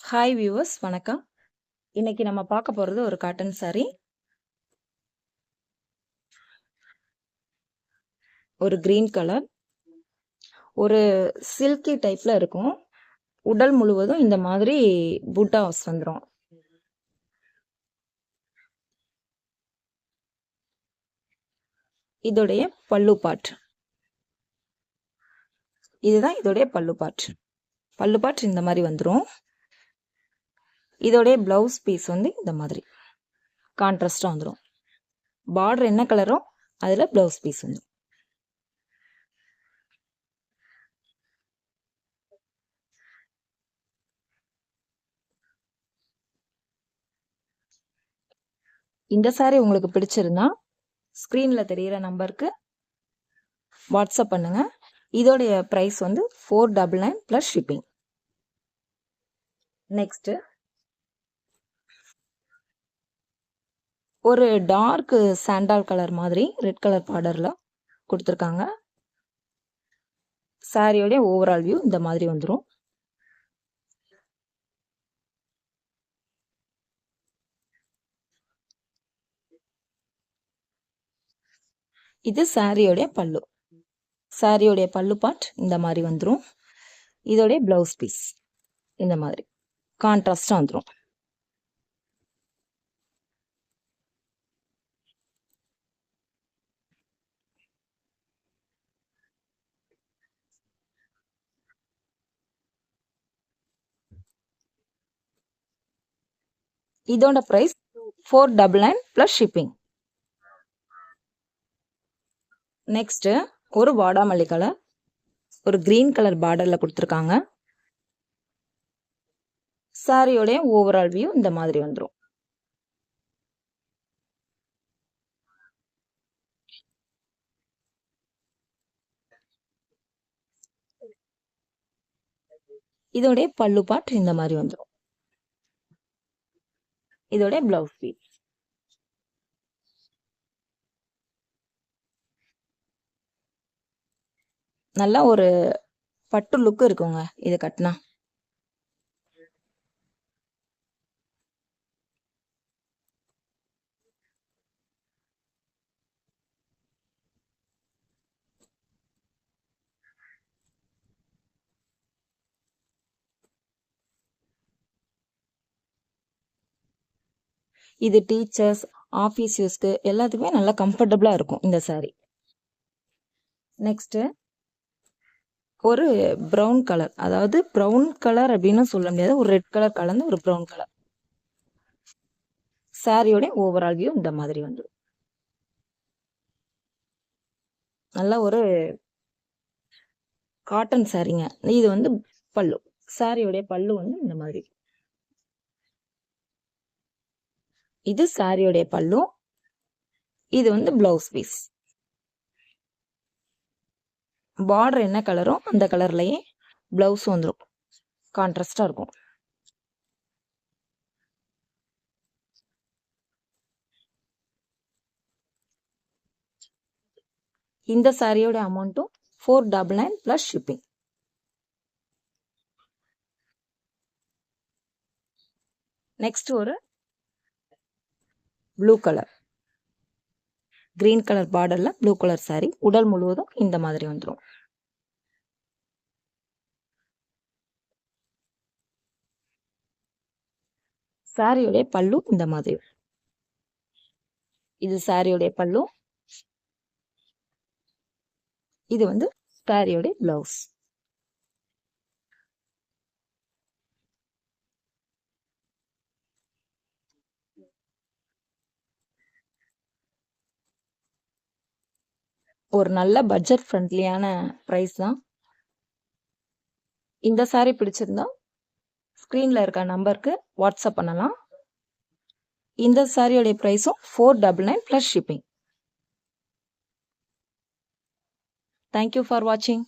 Hi viewers, வணக்கம். இன்னைக்கு நம்ம பார்க்க போறது ஒரு காட்டன் saree. ஒரு கிரீன் கலர், ஒரு சில்கி டைப்ல இருக்கும். உடல் முழுவதும் இந்த மாதிரி பூட்டாஸ் வந்துடும். இதோடைய பல்லு பார்ட். இதுதான் இதோடைய பல்லு பார்ட். பல்லு பார்ட் இந்த மாதிரி வந்துடும். இதோடைய பிளவுஸ் பீஸ் வந்து இந்த மாதிரி கான்ட்ராஸ்டா வந்துடும். பார்டர் என்ன கலரோ அதுல பிளவுஸ் பீஸ் வந்துடும். இந்த saree உங்களுக்கு பிடிச்சிருந்தா ஸ்க்ரீன்ல தெரியிற நம்பருக்கு வாட்ஸ்அப் பண்ணுங்க. இதோடைய பிரைஸ் வந்து 499 plus shipping. நெக்ஸ்ட் ஒரு டார்க் சாண்டல் கலர் மாதிரி ரெட் கலர் பார்டர்ல கொடுத்துருக்காங்க. சாரியோட ஓவரால் வியூ இந்த மாதிரி வந்துடும். இது சாரியோடைய பல்லு. சாரியோடைய பல்லு பார்ட் இந்த மாதிரி வந்துடும். இதோடைய பிளவுஸ் பீஸ் இந்த மாதிரி கான்ட்ராஸ்டா வந்துடும். இதோட பிரைஸ் 499 plus shipping. நெக்ஸ்ட் ஒரு வாடாமல்லி கலர், ஒரு கிரீன் கலர் பார்டர்ல கொடுத்துருக்காங்க. சாரியோடைய ஓவரால் வியூ இந்த மாதிரி வந்துடும். இதோடைய பல்லு பார்ட் இந்த மாதிரி வந்துடும். இதோட பிளவுஸ் பீஸ். நல்லா ஒரு பட்டு லுக் இருக்குங்க இது கட்டினா. இது டீச்சர்ஸ், ஆஃபீஸ் யூஸ்க்கு எல்லாத்துக்குமே நல்லா கம்ஃபர்டபுளா இருக்கும் இந்த saree. நெக்ஸ்ட் ஒரு ப்ரௌன் கலர், அதாவது ப்ரௌன் கலர் அப்படின்னு சொல்ல முடியாது, ஒரு ரெட் கலர் கலந்து ஒரு ப்ரௌன் கலர். சாரியோட ஓவரால் வியூ இந்த மாதிரி வந்து நல்ல ஒரு காட்டன் சாரீங்க. இது வந்து பல்லு. சாரியோடைய பல்லு வந்து இந்த மாதிரி. இது சாரியோடைய பல்லு. இது வந்து பிளவுஸ் பீஸ். பார்டர் என்ன கலரோ அந்த கலர்லயே பிளவுஸ் வந்துடும். கான்ட்ராஸ்டா இருக்கும். இந்த சாரியோட அமௌண்ட்டும் 499 plus shipping. நெக்ஸ்ட் ஒரு ப்ளூ கலர், கிரீன் கலர் பார்டர்ல ப்ளூ கலர் saree. உடல் முழுவதும் இந்த மாதிரி வந்துடும். சாரியோடைய பல்லு இந்த மாதிரி. இது சாரியோடைய பல்லு. இது வந்து சாரியோடைய பிளவுஸ். ஒரு நல்ல பட்ஜெட் ஃப்ரெண்ட்லியான பிரைஸ் தான். இந்த saree பிடிச்சிருந்தா ஸ்க்ரீன்ல இருக்க நம்பருக்கு வாட்ஸ்அப் பண்ணலாம். இந்த சாரியோடைய பிரைஸும் 499 plus shipping. Thank you for watching.